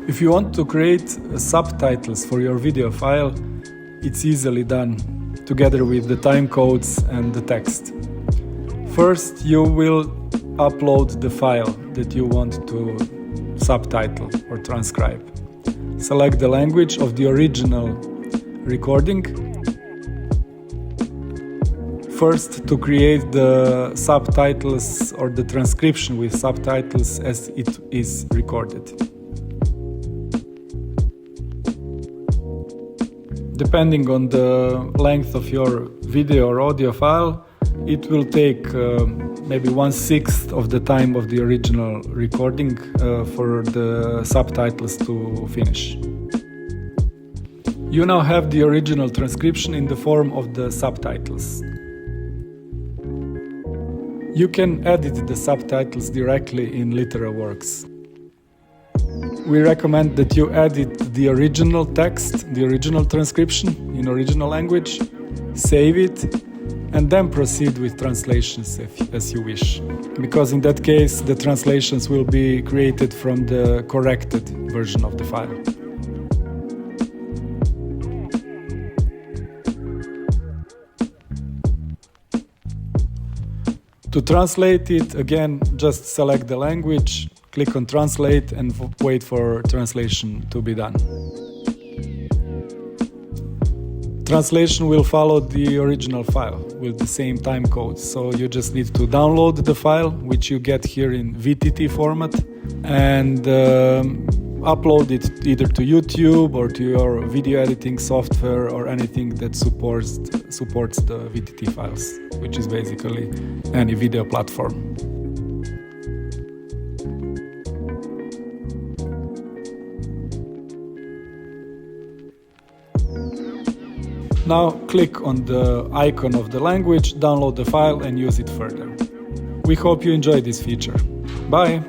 If you want to create subtitles for your video file, it's easily done, together with the time codes and the text. First, you will upload the file that you want to subtitle or transcribe. Select the language of the original recording. First, to create the subtitles or the transcription with subtitles as it is recorded. Depending on the length of your video or audio file, it will take maybe 1/6 of the time of the original recording for the subtitles to finish. You now have the original transcription in the form of the subtitles. You can edit the subtitles directly in LitteraWorks. We recommend that you edit the original text, the original transcription in original language, save it, and then proceed with translations as you wish. Because in that case, the translations will be created from the corrected version of the file. To translate it, again, just select the language, click on Translate, and wait for translation to be done. Translation will follow the original file with the same time codes, so you just need to download the file, which you get here in VTT format, and upload it either to YouTube or to your video editing software or anything that supports the VTT files, which is basically any video platform. Now click on the icon of the language, download the file and use it further. We hope you enjoyed this feature. Bye!